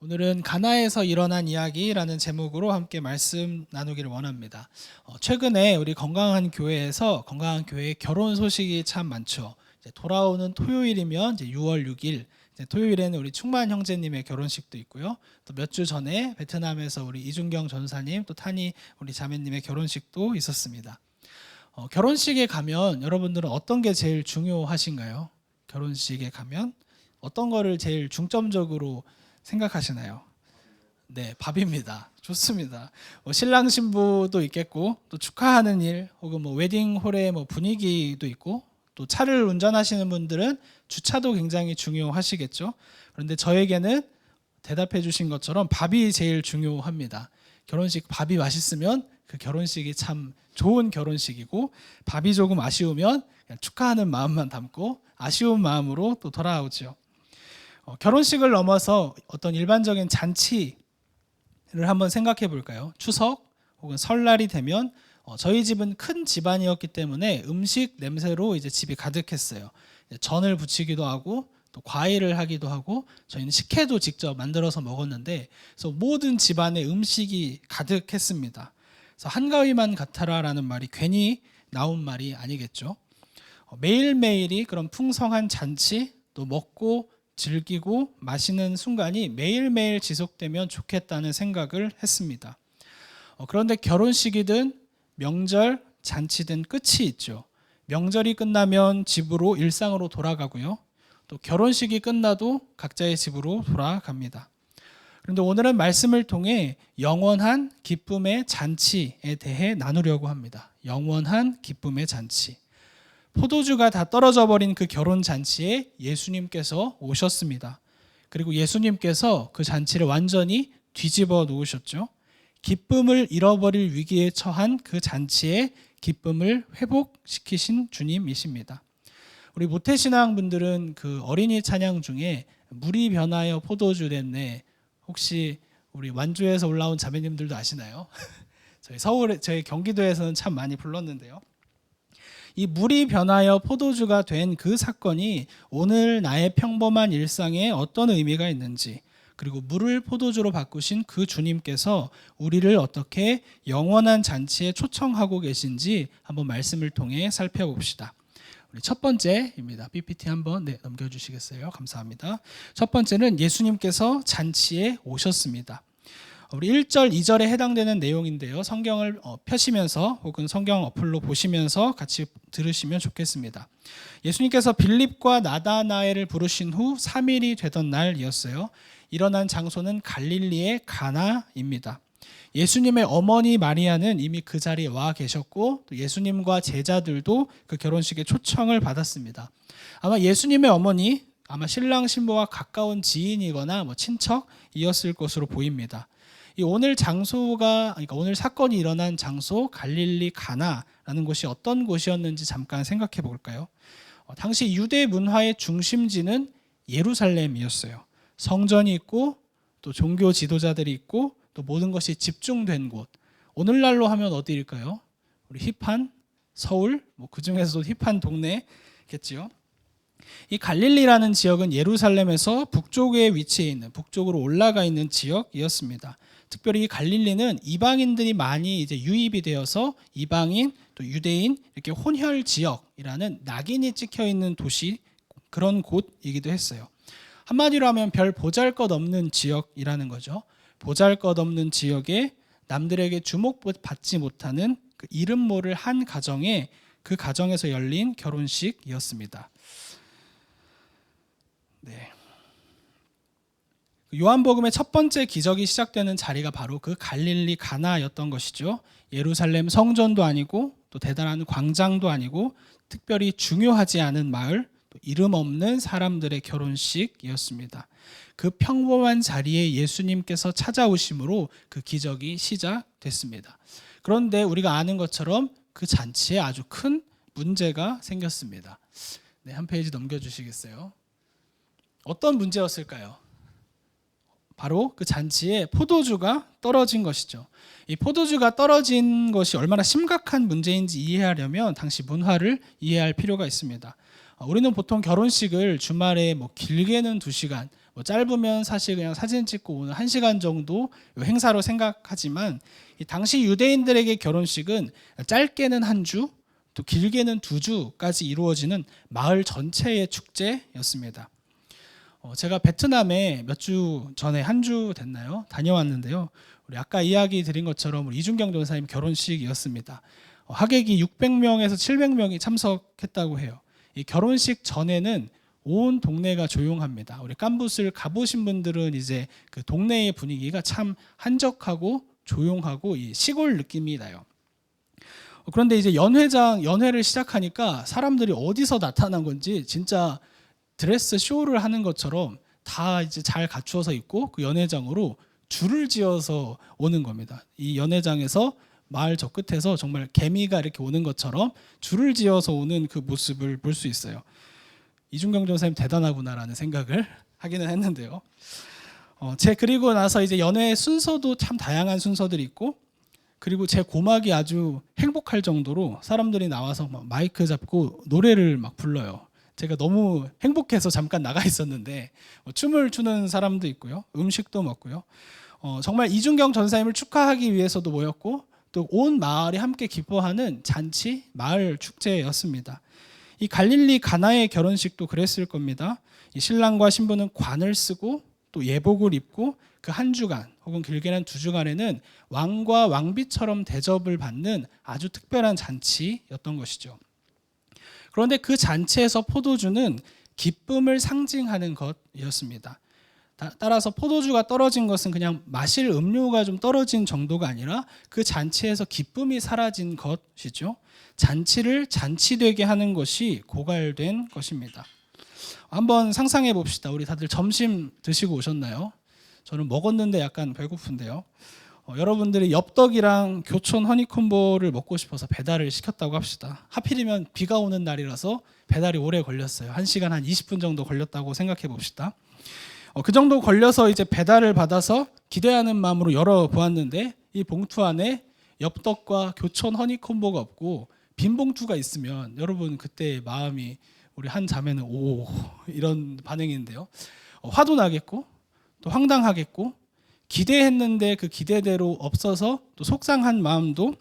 오늘은 가나에서 일어난 이야기라는 제목으로 함께 말씀 나누기를 원합니다. 최근에 우리 건강한 교회의 결혼 소식이 참 많죠. 이제 돌아오는 토요일이면 이제 6월 6일 토요일에는 우리 충만 형제님의 결혼식도 있고요. 또 몇 주 전에 베트남에서 우리 이준경 전사님 또 타니 우리 자매님의 결혼식도 있었습니다. 결혼식에 가면 여러분들은 어떤 게 제일 중요하신가요? 결혼식에 가면 어떤 거를 제일 중점적으로 생각하시나요? 네, 밥입니다. 좋습니다. 신랑 신부도 있겠고 또 축하하는 일 혹은 웨딩홀의 분위기도 있고 또 차를 운전하시는 분들은 주차도 굉장히 중요하시겠죠. 그런데 저에게는 대답해 주신 것처럼 밥이 제일 중요합니다. 결혼식 밥이 맛있으면 그 결혼식이 참 좋은 결혼식이고, 밥이 조금 아쉬우면 그냥 축하하는 마음만 담고 아쉬운 마음으로 또 돌아오죠. 결혼식을 넘어서 어떤 일반적인 잔치를 한번 생각해 볼까요? 추석 혹은 설날이 되면 저희 집은 큰 집안이었기 때문에 음식 냄새로 이제 집이 가득했어요. 전을 부치기도 하고 또 과일을 하기도 하고 저희는 식혜도 직접 만들어서 먹었는데, 그래서 모든 집안에 음식이 가득했습니다. 그래서 한가위만 같아라라는 말이 괜히 나온 말이 아니겠죠. 매일매일이 그런 풍성한 잔치, 또 먹고 즐기고 마시는 순간이 매일매일 지속되면 좋겠다는 생각을 했습니다. 그런데 결혼식이든 명절, 잔치든 끝이 있죠. 명절이 끝나면 집으로 일상으로 돌아가고요. 또 결혼식이 끝나도 각자의 집으로 돌아갑니다. 그런데 오늘은 말씀을 통해 영원한 기쁨의 잔치에 대해 나누려고 합니다. 영원한 기쁨의 잔치. 포도주가 다 떨어져 버린 그 결혼 잔치에 예수님께서 오셨습니다. 그리고 예수님께서 그 잔치를 완전히 뒤집어 놓으셨죠. 기쁨을 잃어버릴 위기에 처한 그 잔치에 기쁨을 회복시키신 주님이십니다. 우리 모태신앙 분들은 그 어린이 찬양 중에 물이 변하여 포도주 됐네, 혹시 우리 완주에서 올라온 자매님들도 아시나요? 저희 경기도에서는 참 많이 불렀는데요. 이 물이 변하여 포도주가 된 그 사건이 오늘 나의 평범한 일상에 어떤 의미가 있는지, 그리고 물을 포도주로 바꾸신 그 주님께서 우리를 어떻게 영원한 잔치에 초청하고 계신지 한번 말씀을 통해 살펴봅시다. 우리 첫 번째입니다. PPT 한번 넘겨주시겠어요? 감사합니다. 첫 번째는 예수님께서 잔치에 오셨습니다. 우리 1절, 2절에 해당되는 내용인데요. 성경을 펴시면서 혹은 성경 어플로 보시면서 같이 들으시면 좋겠습니다. 예수님께서 빌립과 나다나엘을 부르신 후 3일이 되던 날이었어요. 일어난 장소는 갈릴리의 가나입니다. 예수님의 어머니 마리아는 이미 그 자리에 와 계셨고, 또 예수님과 제자들도 그 결혼식에 초청을 받았습니다. 아마 예수님의 어머니, 신랑 신부와 가까운 지인이거나 친척이었을 것으로 보입니다. 오늘 오늘 사건이 일어난 장소 갈릴리 가나라는 곳이 어떤 곳이었는지 잠깐 생각해 볼까요? 당시 유대 문화의 중심지는 예루살렘이었어요. 성전이 있고 또 종교 지도자들이 있고 또 모든 것이 집중된 곳. 오늘날로 하면 어디일까요? 우리 힙한 서울, 그 중에서도 힙한 동네겠지요. 이 갈릴리라는 지역은 예루살렘에서 북쪽에 위치해 있는, 북쪽으로 올라가 있는 지역이었습니다. 특별히 이 갈릴리는 이방인들이 많이 이제 유입이 되어서 이방인 또 유대인 이렇게 혼혈 지역이라는 낙인이 찍혀 있는 도시, 그런 곳이기도 했어요. 한마디로 하면 별 보잘것없는 지역이라는 거죠. 보잘것없는 지역에 남들에게 주목받지 못하는 그 이름 모를 한 가정에, 그 가정에서 열린 결혼식이었습니다. 네. 요한복음의 첫 번째 기적이 시작되는 자리가 바로 그 갈릴리 가나였던 것이죠. 예루살렘 성전도 아니고 또 대단한 광장도 아니고 특별히 중요하지 않은 마을, 또 이름 없는 사람들의 결혼식이었습니다. 그 평범한 자리에 예수님께서 찾아오심으로 그 기적이 시작됐습니다. 그런데 우리가 아는 것처럼 그 잔치에 아주 큰 문제가 생겼습니다. 네, 한 페이지 넘겨주시겠어요? 어떤 문제였을까요? 바로 그 잔치에 포도주가 떨어진 것이죠. 이 포도주가 떨어진 것이 얼마나 심각한 문제인지 이해하려면 당시 문화를 이해할 필요가 있습니다. 우리는 보통 결혼식을 주말에 길게는 2시간, 뭐 짧으면 사실 그냥 사진 찍고 오는 1시간 정도 행사로 생각하지만 이 당시 유대인들에게 결혼식은 짧게는 한 주, 또 길게는 2주까지 이루어지는 마을 전체의 축제였습니다. 제가 베트남에 몇 주 전에 한 주 됐나요? 다녀왔는데요. 우리 아까 이야기 드린 것처럼 우리 이준경 전사님 결혼식이었습니다. 하객이 600명에서 700명이 참석했다고 해요. 이 결혼식 전에는 온 동네가 조용합니다. 우리 깜붓을 가보신 분들은 이제 그 동네의 분위기가 참 한적하고 조용하고 이 시골 느낌이 나요. 그런데 이제 연회를 시작하니까 사람들이 어디서 나타난 건지 진짜 드레스 쇼를 하는 것처럼 다 이제 잘 갖추어서 있고 그 연회장으로 줄을 지어서 오는 겁니다. 이 연회장에서 마을 저 끝에서 정말 개미가 이렇게 오는 것처럼 줄을 지어서 오는 그 모습을 볼 수 있어요. 이준경 전사님 대단하구나라는 생각을 하기는 했는데요. 그리고 나서 이제 연회 순서도 참 다양한 순서들이 있고, 그리고 제 고막이 아주 행복할 정도로 사람들이 나와서 막 마이크 잡고 노래를 막 불러요. 제가 너무 행복해서 잠깐 나가 있었는데 춤을 추는 사람도 있고요, 음식도 먹고요. 정말 이준경 전사님을 축하하기 위해서도 모였고, 또 온 마을이 함께 기뻐하는 잔치, 마을 축제였습니다. 이 갈릴리 가나의 결혼식도 그랬을 겁니다. 이 신랑과 신부는 관을 쓰고 또 예복을 입고 그 한 주간 혹은 길게는 2주간에는 왕과 왕비처럼 대접을 받는 아주 특별한 잔치였던 것이죠. 그런데 그 잔치에서 포도주는 기쁨을 상징하는 것이었습니다. 따라서 포도주가 떨어진 것은 그냥 마실 음료가 좀 떨어진 정도가 아니라 그 잔치에서 기쁨이 사라진 것이죠. 잔치를 잔치되게 하는 것이 고갈된 것입니다. 한번 상상해 봅시다. 우리 다들 점심 드시고 오셨나요? 저는 먹었는데 약간 배고픈데요. 여러분들이 엽떡이랑 교촌 허니콤보를 먹고 싶어서 배달을 시켰다고 합시다. 하필이면 비가 오는 날이라서 배달이 오래 걸렸어요. 1시간 한 20분 정도 걸렸다고 생각해 봅시다. 그 정도 걸려서 이제 배달을 받아서 기대하는 마음으로 열어보았는데 이 봉투 안에 엽떡과 교촌 허니콤보가 없고 빈 봉투가 있으면 여러분 그때 마음이, 우리 한 자매는 오 이런 반응인데요. 화도 나겠고 또 황당하겠고 기대했는데 그 기대대로 없어서 또 속상한 마음도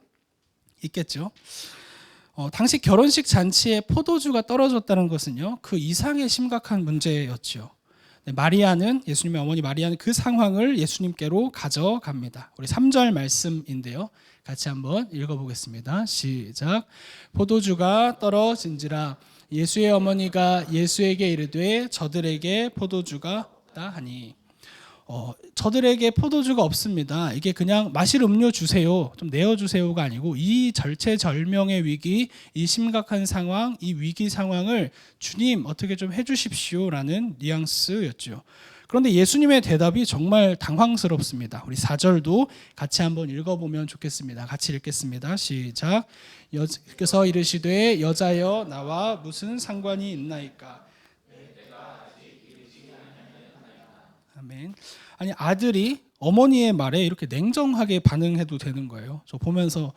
있겠죠. 당시 결혼식 잔치에 포도주가 떨어졌다는 것은요, 그 이상의 심각한 문제였죠. 마리아는, 예수님의 어머니 마리아는 그 상황을 예수님께로 가져갑니다. 우리 3절 말씀인데요, 같이 한번 읽어보겠습니다. 시작. 포도주가 떨어진지라 예수의 어머니가 예수에게 이르되 저들에게 포도주가 없다 하니. 저들에게 포도주가 없습니다. 이게 그냥 마실 음료 주세요, 좀 내어주세요가 아니고 이 절체절명의 위기, 이 심각한 상황, 이 위기 상황을 주님 어떻게 좀 해주십시오라는 뉘앙스였죠. 그런데 예수님의 대답이 정말 당황스럽습니다. 우리 4절도 같이 한번 읽어보면 좋겠습니다. 같이 읽겠습니다. 시작. 그래서 이르시되 여자여 나와 무슨 상관이 있나이까. 아멘. 아니, 아들이 어머니의 말에 이렇게 냉정하게 반응해도 되는 거예요. 저 보면서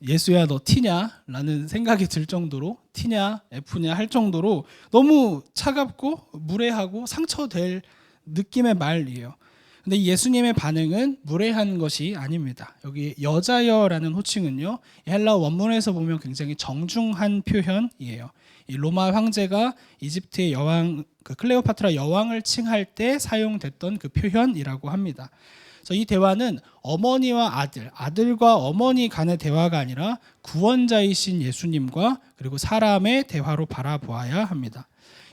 예수야 너 T냐? 라는 생각이 들 정도로, T냐 F냐 할 정도로 너무 차갑고 무례하고 상처될 느낌의 말이에요. 근데 예수님의 반응은 무례한 것이 아닙니다. 여기 여자여라는 호칭은요, 헬라 원문에서 보면 굉장히 정중한 표현이에요. 이 로마 황제가 이집트의 여왕, 그 클레오파트라 여왕을 칭할 때 사용됐던 그 표현이라고 합니다. 그래서 이 대화는 어머니와 아들과 어머니 간의 대화가 아니라 구원자이신 예수님과 그리고 사람의 대화로 바라보아야 합니다.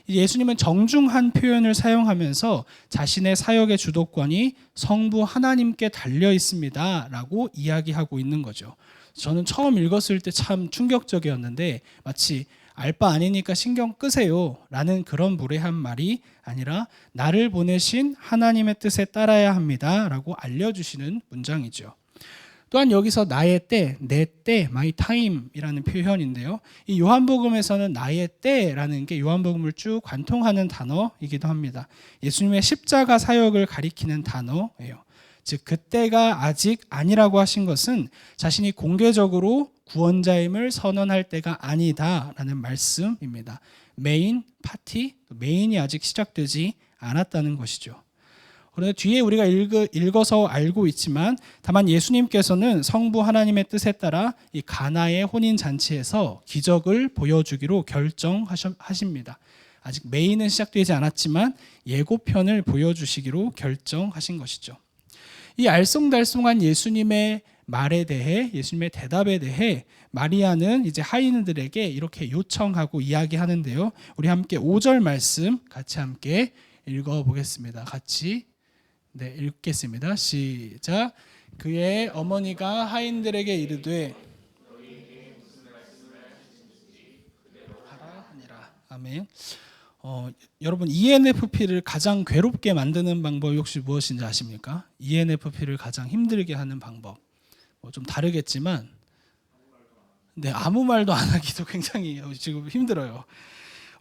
예수님은 정중한 표현을 사용하면서 자신의 사역의 주도권이 성부 하나님께 달려 있습니다 라고 이야기하고 있는 거죠. 저는 처음 읽었을 때 참 충격적이었는데, 마치 알 바 아니니까 신경 끄세요 라는 그런 무례한 말이 아니라 나를 보내신 하나님의 뜻에 따라야 합니다 라고 알려주시는 문장이죠. 또한 여기서 나의 때, 내 때, my time이라는 표현인데요, 이 요한복음에서는 나의 때라는 게 요한복음을 쭉 관통하는 단어이기도 합니다. 예수님의 십자가 사역을 가리키는 단어예요. 즉 그때가 아직 아니라고 하신 것은 자신이 공개적으로 구원자임을 선언할 때가 아니다라는 말씀입니다. 메인 파티, 메인이 아직 시작되지 않았다는 것이죠. 그런데 뒤에 우리가 읽어서 알고 있지만 다만 예수님께서는 성부 하나님의 뜻에 따라 이 가나의 혼인 잔치에서 기적을 보여주기로 결정하십니다. 아직 메인은 시작되지 않았지만 예고편을 보여주시기로 결정하신 것이죠. 이 알쏭달쏭한 예수님의 말에 대해, 예수님의 대답에 대해 마리아는 이제 하인들에게 이렇게 요청하고 이야기하는데요. 우리 함께 5절 말씀 같이 함께 읽어보겠습니다. 같이 읽겠습니다. 시작. 그의 어머니가 하인들에게 이르되 하라 하니라. 아멘. 여러분 ENFP를 가장 괴롭게 만드는 방법이 혹시 무엇인지 아십니까? ENFP를 가장 힘들게 하는 방법. 좀 다르겠지만, 아무 말도 안 하기도 굉장히 지금 힘들어요.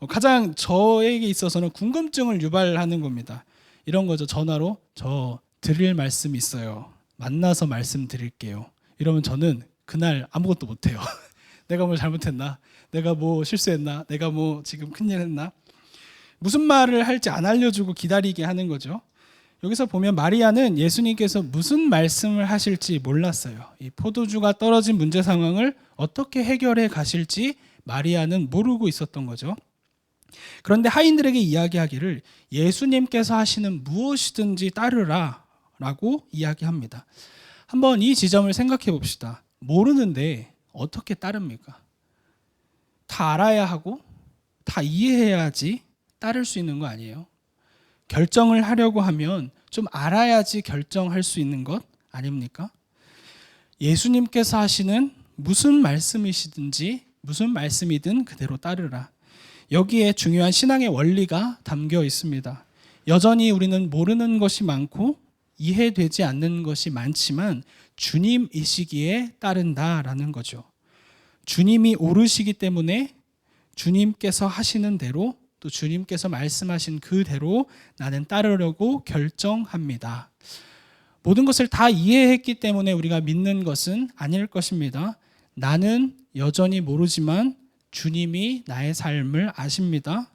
가장 저에게 있어서는 궁금증을 유발하는 겁니다. 이런 거죠. 전화로 저 드릴 말씀이 있어요. 만나서 말씀드릴게요. 이러면 저는 그날 아무것도 못해요. 내가 뭘 잘못했나? 내가 뭐 실수했나? 내가 뭐 지금 큰일 했나? 무슨 말을 할지 안 알려주고 기다리게 하는 거죠. 여기서 보면 마리아는 예수님께서 무슨 말씀을 하실지 몰랐어요. 이 포도주가 떨어진 문제 상황을 어떻게 해결해 가실지 마리아는 모르고 있었던 거죠. 그런데 하인들에게 이야기하기를 예수님께서 하시는 무엇이든지 따르라 라고 이야기합니다. 한번 이 지점을 생각해 봅시다. 모르는데 어떻게 따릅니까? 다 알아야 하고 다 이해해야지 따를 수 있는 거 아니에요? 결정을 하려고 하면 좀 알아야지 결정할 수 있는 것 아닙니까? 예수님께서 하시는 무슨 말씀이시든지 무슨 말씀이든 그대로 따르라. 여기에 중요한 신앙의 원리가 담겨 있습니다. 여전히 우리는 모르는 것이 많고 이해되지 않는 것이 많지만 주님이시기에 따른다라는 거죠. 주님이 옳으시기 때문에 주님께서 하시는 대로 또 주님께서 말씀하신 그대로 나는 따르려고 결정합니다. 모든 것을 다 이해했기 때문에 우리가 믿는 것은 아닐 것입니다. 나는 여전히 모르지만 주님이 나의 삶을 아십니다.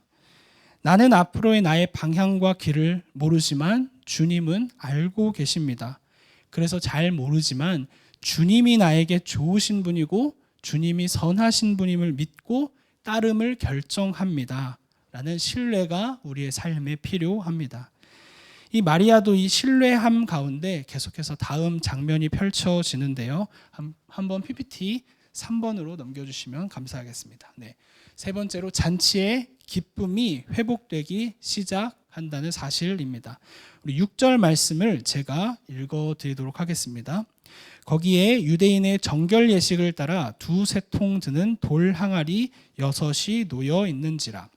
나는 앞으로의 나의 방향과 길을 모르지만 주님은 알고 계십니다. 그래서 잘 모르지만 주님이 나에게 좋으신 분이고 주님이 선하신 분임을 믿고 따름을 결정합니다. 라는 신뢰가 우리의 삶에 필요합니다. 이 마리아도 이 신뢰함 가운데 계속해서 다음 장면이 펼쳐지는데요. 한번 PPT 3번으로 넘겨주시면 감사하겠습니다. 세 번째로 잔치의 기쁨이 회복되기 시작한다는 사실입니다. 우리 6절 말씀을 제가 읽어드리도록 하겠습니다. 거기에 유대인의 정결 예식을 따라 2-3통 드는 돌 항아리 6이 놓여 있는지라.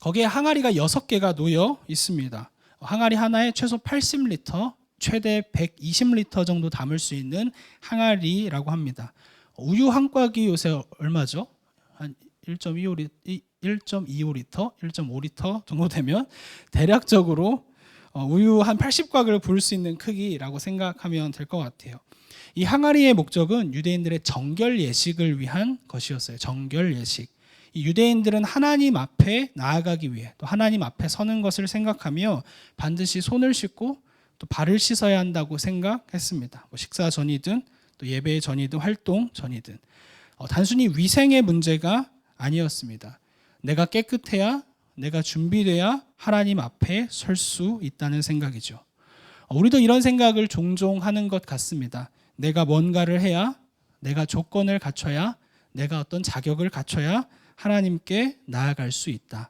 거기에 항아리가 6개가 놓여 있습니다. 항아리 하나에 최소 80리터, 최대 120리터 정도 담을 수 있는 항아리라고 합니다. 우유 한 꽉이 요새 얼마죠? 한 1.25리터, 1.5리터 정도 되면 대략적으로 우유 한 80곽을 부을 수 있는 크기라고 생각하면 될 것 같아요. 이 항아리의 목적은 유대인들의 정결 예식을 위한 것이었어요. 정결 예식. 이 유대인들은 하나님 앞에 나아가기 위해 또 하나님 앞에 서는 것을 생각하며 반드시 손을 씻고 또 발을 씻어야 한다고 생각했습니다. 식사 전이든 또 예배 전이든 활동 전이든 단순히 위생의 문제가 아니었습니다. 내가 깨끗해야, 내가 준비돼야 하나님 앞에 설 수 있다는 생각이죠. 우리도 이런 생각을 종종 하는 것 같습니다. 내가 뭔가를 해야, 내가 조건을 갖춰야, 내가 어떤 자격을 갖춰야 하나님께 나아갈 수 있다.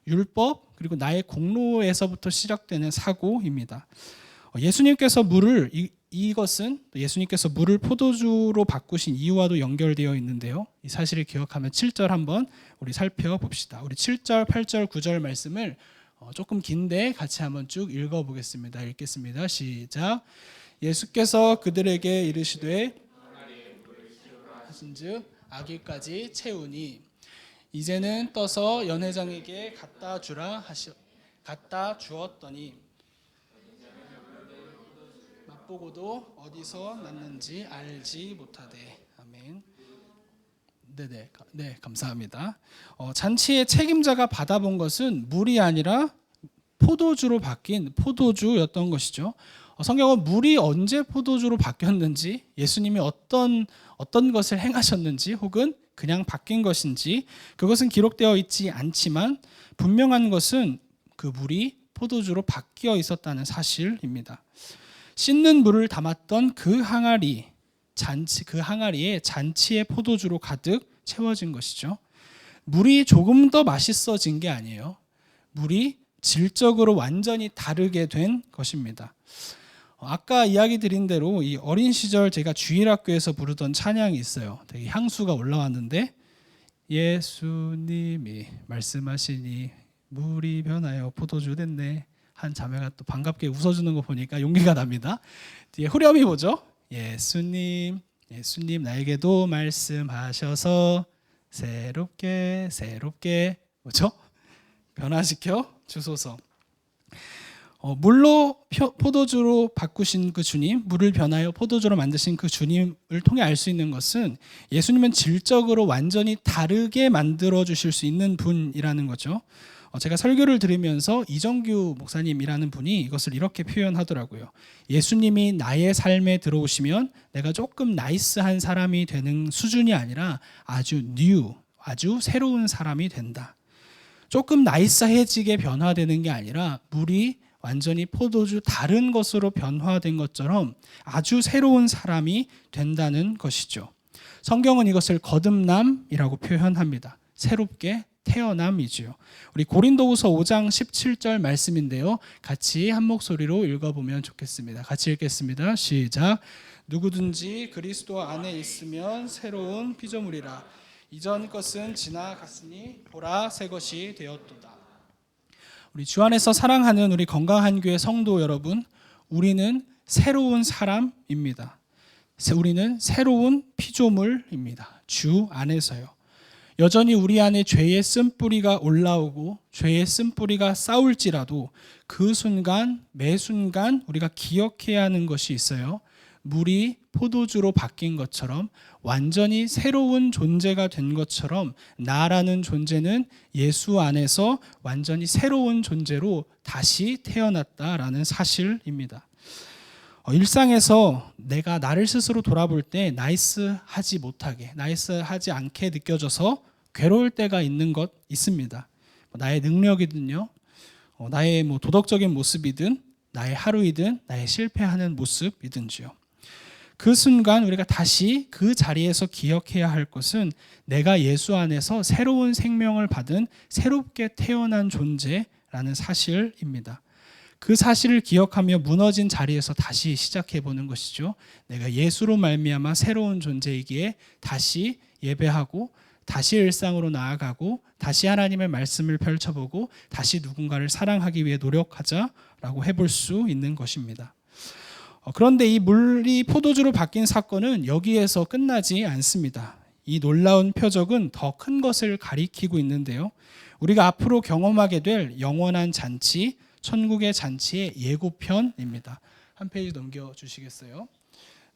율법 그리고 나의 공로에서부터 시작되는 사고입니다. 예수님께서 이것은 예수님께서 물을 포도주로 바꾸신 이유와도 연결되어 있는데요. 이 사실을 기억하면 7절 한번 우리 살펴봅시다. 우리 7절, 8절, 9절 말씀을 조금 긴데 같이 한번 쭉 읽어보겠습니다. 읽겠습니다. 시작. 예수께서 그들에게 이르시되 하신즉 아기까지 채우니 이제는 떠서 연회장에게 갖다 주었더니 맛보고도 어디서 났는지 알지 못하되. 아멘. 네, 감사합니다. 잔치의 책임자가 받아본 것은 물이 아니라 포도주로 바뀐 포도주였던 것이죠. 성경은 물이 언제 포도주로 바뀌었는지, 예수님이 어떤 것을 행하셨는지, 혹은 그냥 바뀐 것인지 그것은 기록되어 있지 않지만 분명한 것은 그 물이 포도주로 바뀌어 있었다는 사실입니다. 씻는 물을 담았던 그 항아리에 잔치의 포도주로 가득 채워진 것이죠. 물이 조금 더 맛있어진 게 아니에요. 물이 질적으로 완전히 다르게 된 것입니다. 아까 이야기 드린 대로 이 어린 시절 제가 주일학교에서 부르던 찬양이 있어요. 되게 향수가 올라왔는데, 예수님이 말씀하시니 물이 변하여 포도주 됐네. 한 자매가 또 반갑게 웃어주는 거 보니까 용기가 납니다. 뒤에 후렴이 뭐죠? 예수님 나에게도 말씀하셔서 새롭게 뭐죠? 변화시켜 주소서. 물로 포도주로 바꾸신 그 주님, 물을 변하여 포도주로 만드신 그 주님을 통해 알 수 있는 것은 예수님은 질적으로 완전히 다르게 만들어 주실 수 있는 분이라는 거죠. 제가 설교를 들으면서 이정규 목사님이라는 분이 이것을 이렇게 표현하더라고요. 예수님이 나의 삶에 들어오시면 내가 조금 나이스한 사람이 되는 수준이 아니라 아주 새로운 사람이 된다. 조금 나이스해지게 변화되는 게 아니라 물이 완전히 포도주 다른 것으로 변화된 것처럼 아주 새로운 사람이 된다는 것이죠. 성경은 이것을 거듭남이라고 표현합니다. 새롭게 태어남이지요. 우리 고린도후서 5장 17절 말씀인데요. 같이 한 목소리로 읽어보면 좋겠습니다. 같이 읽겠습니다. 시작. 누구든지 그리스도 안에 있으면 새로운 피조물이라. 이전 것은 지나갔으니 보라 새 것이 되었도다. 우리 주 안에서 사랑하는 우리 건강한 교회 성도 여러분, 우리는 새로운 사람입니다. 우리는 새로운 피조물입니다. 주 안에서요. 여전히 우리 안에 죄의 쓴뿌리가 올라오고 죄의 쓴뿌리가 싸울지라도 그 순간 매 순간 우리가 기억해야 하는 것이 있어요. 물이 포도주로 바뀐 것처럼, 완전히 새로운 존재가 된 것처럼 나라는 존재는 예수 안에서 완전히 새로운 존재로 다시 태어났다라는 사실입니다. 일상에서 내가 나를 스스로 돌아볼 때 나이스하지 않게 느껴져서 괴로울 때가 있는 것 있습니다. 나의 능력이든요, 나의 도덕적인 모습이든, 나의 하루이든, 나의 실패하는 모습이든지요. 그 순간 우리가 다시 그 자리에서 기억해야 할 것은 내가 예수 안에서 새로운 생명을 받은 새롭게 태어난 존재라는 사실입니다. 그 사실을 기억하며 무너진 자리에서 다시 시작해보는 것이죠. 내가 예수로 말미암아 새로운 존재이기에 다시 예배하고 다시 일상으로 나아가고 다시 하나님의 말씀을 펼쳐보고 다시 누군가를 사랑하기 위해 노력하자라고 해볼 수 있는 것입니다. 그런데 이 물이 포도주로 바뀐 사건은 여기에서 끝나지 않습니다. 이 놀라운 표적은 더 큰 것을 가리키고 있는데요. 우리가 앞으로 경험하게 될 영원한 잔치, 천국의 잔치의 예고편입니다. 한 페이지 넘겨주시겠어요?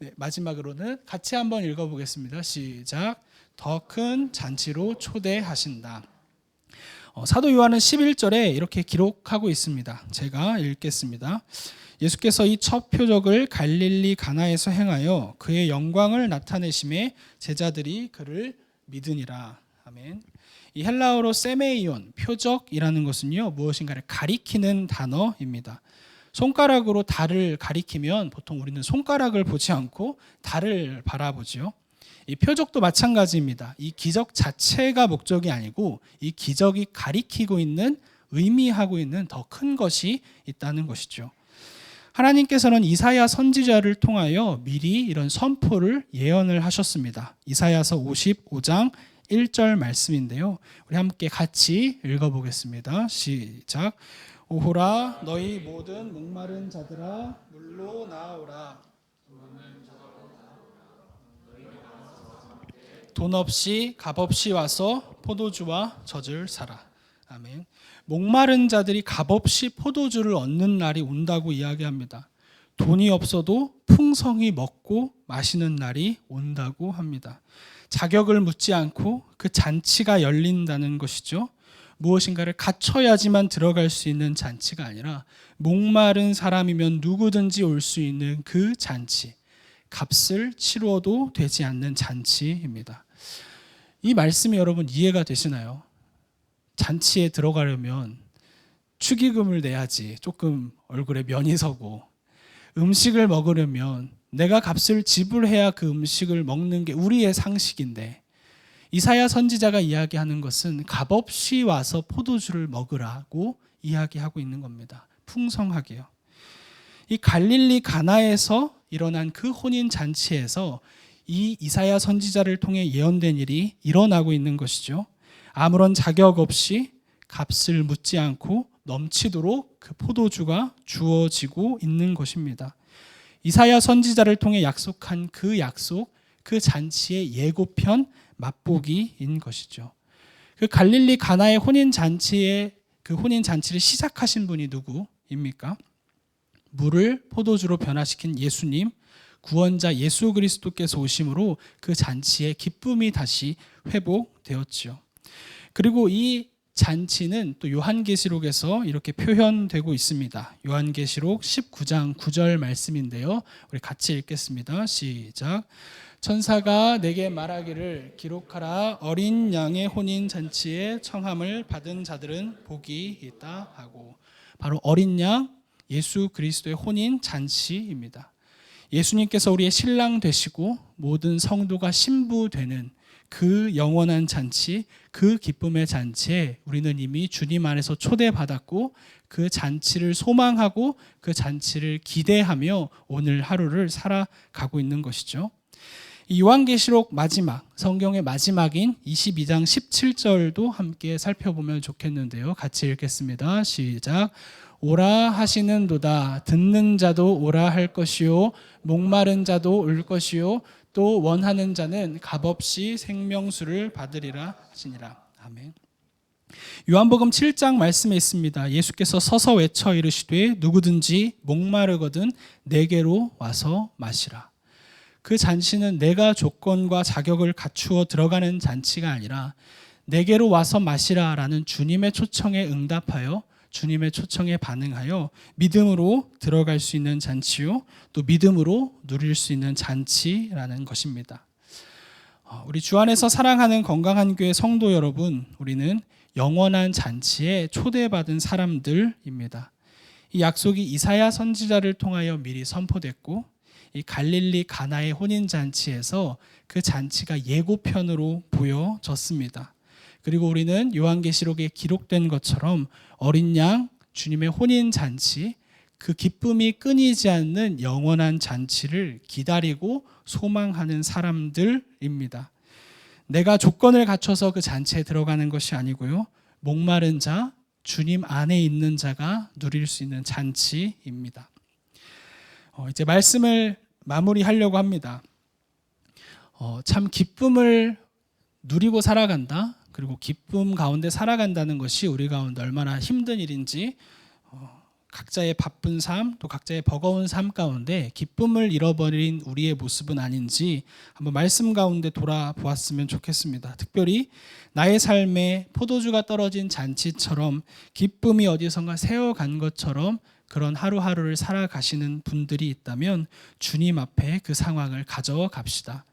네, 마지막으로는 같이 한번 읽어보겠습니다. 시작. 더 큰 잔치로 초대하신다. 사도 요한은 11절에 이렇게 기록하고 있습니다. 제가 읽겠습니다. 예수께서 이 첫 표적을 갈릴리 가나에서 행하여 그의 영광을 나타내심에 제자들이 그를 믿으니라. 아멘. 이 헬라어로 세메이온, 표적이라는 것은요, 무엇인가를 가리키는 단어입니다. 손가락으로 달을 가리키면 보통 우리는 손가락을 보지 않고 달을 바라보지요. 이 표적도 마찬가지입니다. 이 기적 자체가 목적이 아니고 이 기적이 가리키고 있는, 의미하고 있는 더 큰 것이 있다는 것이죠. 하나님께서는 이사야 선지자를 통하여 미리 이런 선포를 예언을 하셨습니다. 이사야서 55장 1절 말씀인데요. 우리 함께 같이 읽어보겠습니다. 시작. 오호라 너희 모든 목마른 자들아 물로 나오라. 돈 없이 값 없이 와서 포도주와 젖을 사라. 아멘. 목마른 자들이 값없이 포도주를 얻는 날이 온다고 이야기합니다. 돈이 없어도 풍성히 먹고 마시는 날이 온다고 합니다. 자격을 묻지 않고 그 잔치가 열린다는 것이죠. 무엇인가를 갖춰야지만 들어갈 수 있는 잔치가 아니라 목마른 사람이면 누구든지 올 수 있는 그 잔치, 값을 치루어도 되지 않는 잔치입니다. 이 말씀이 여러분 이해가 되시나요? 잔치에 들어가려면 축의금을 내야지 조금 얼굴에 면이 서고, 음식을 먹으려면 내가 값을 지불해야 그 음식을 먹는 게 우리의 상식인데, 이사야 선지자가 이야기하는 것은 값없이 와서 포도주를 먹으라고 이야기하고 있는 겁니다. 풍성하게요. 이 갈릴리 가나에서 일어난 그 혼인 잔치에서 이 이사야 선지자를 통해 예언된 일이 일어나고 있는 것이죠. 아무런 자격 없이 값을 묻지 않고 넘치도록 그 포도주가 주어지고 있는 것입니다. 이사야 선지자를 통해 약속한 그 약속, 그 잔치의 예고편 맛보기인 것이죠. 그 갈릴리 가나의 혼인 잔치를 시작하신 분이 누구입니까? 물을 포도주로 변화시킨 예수님, 구원자 예수 그리스도께서 오심으로 그 잔치의 기쁨이 다시 회복되었지요. 그리고 이 잔치는 또 요한계시록에서 이렇게 표현되고 있습니다. 요한계시록 19장 9절 말씀인데요. 우리 같이 읽겠습니다. 시작. 천사가 내게 말하기를 기록하라. 어린 양의 혼인 잔치에 청함을 받은 자들은 복이 있다 하고, 바로 어린 양 예수 그리스도의 혼인 잔치입니다. 예수님께서 우리의 신랑 되시고 모든 성도가 신부 되는 그 영원한 잔치, 그 기쁨의 잔치에 우리는 이미 주님 안에서 초대받았고, 그 잔치를 소망하고 그 잔치를 기대하며 오늘 하루를 살아가고 있는 것이죠. 이 요한계시록 마지막, 성경의 마지막인 22장 17절도 함께 살펴보면 좋겠는데요. 같이 읽겠습니다. 시작. 오라 하시는도다. 듣는 자도 오라 할 것이요 목마른 자도 올 것이요 또 원하는 자는 값없이 생명수를 받으리라 하시니라. 아멘. 요한복음 7장 말씀에 있습니다. 예수께서 서서 외쳐 이르시되 누구든지 목마르거든 내게로 와서 마시라. 그 잔치는 내가 조건과 자격을 갖추어 들어가는 잔치가 아니라 내게로 와서 마시라라는 주님의 초청에 응답하여 주님의 초청에 반응하여 믿음으로 들어갈 수 있는 잔치요, 또 믿음으로 누릴 수 있는 잔치라는 것입니다. 우리 주 안에서 사랑하는 건강한 교회 성도 여러분, 우리는 영원한 잔치에 초대받은 사람들입니다. 이 약속이 이사야 선지자를 통하여 미리 선포됐고, 이 갈릴리 가나의 혼인 잔치에서 그 잔치가 예고편으로 보여졌습니다. 그리고 우리는 요한계시록에 기록된 것처럼 어린 양 주님의 혼인 잔치, 그 기쁨이 끊이지 않는 영원한 잔치를 기다리고 소망하는 사람들입니다. 내가 조건을 갖춰서 그 잔치에 들어가는 것이 아니고요, 목마른 자, 주님 안에 있는 자가 누릴 수 있는 잔치입니다. 이제 말씀을 마무리하려고 합니다. 참 기쁨을 누리고 살아간다, 그리고 기쁨 가운데 살아간다는 것이 우리 가운데 얼마나 힘든 일인지, 각자의 바쁜 삶, 또 각자의 버거운 삶 가운데 기쁨을 잃어버린 우리의 모습은 아닌지 한번 말씀 가운데 돌아보았으면 좋겠습니다. 특별히 나의 삶에 포도주가 떨어진 잔치처럼 기쁨이 어디선가 새어간 것처럼 그런 하루하루를 살아가시는 분들이 있다면 주님 앞에 그 상황을 가져갑시다.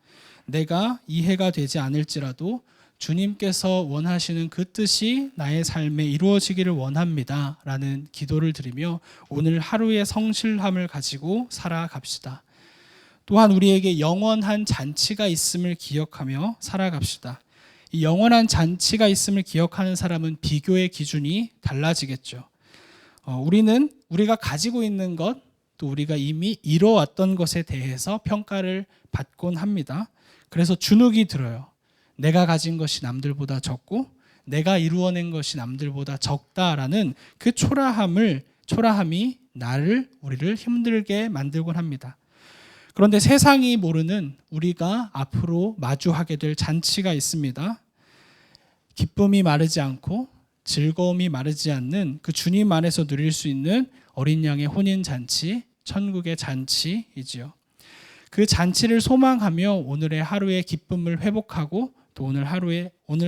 내가 이해가 되지 않을지라도 주님께서 원하시는 그 뜻이 나의 삶에 이루어지기를 원합니다 라는 기도를 드리며 오늘 하루의 성실함을 가지고 살아갑시다. 또한 우리에게 영원한 잔치가 있음을 기억하며 살아갑시다. 이 영원한 잔치가 있음을 기억하는 사람은 비교의 기준이 달라지겠죠. 우리는 우리가 가지고 있는 것, 또 우리가 이미 이뤄왔던 것에 대해서 평가를 받곤 합니다. 그래서 주눅이 들어요. 내가 가진 것이 남들보다 적고 내가 이루어낸 것이 남들보다 적다라는 그 초라함이 우리를 힘들게 만들곤 합니다. 그런데 세상이 모르는 우리가 앞으로 마주하게 될 잔치가 있습니다. 기쁨이 마르지 않고 즐거움이 마르지 않는 그 주님 안에서 누릴 수 있는 어린 양의 혼인 잔치, 천국의 잔치이지요. 그 잔치를 소망하며 오늘의 하루의 기쁨을 회복하고 또 오늘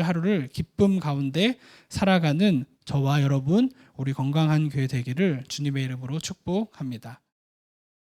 하루를 기쁨 가운데 살아가는 저와 여러분, 우리 건강한 교회 되기를 주님의 이름으로 축복합니다.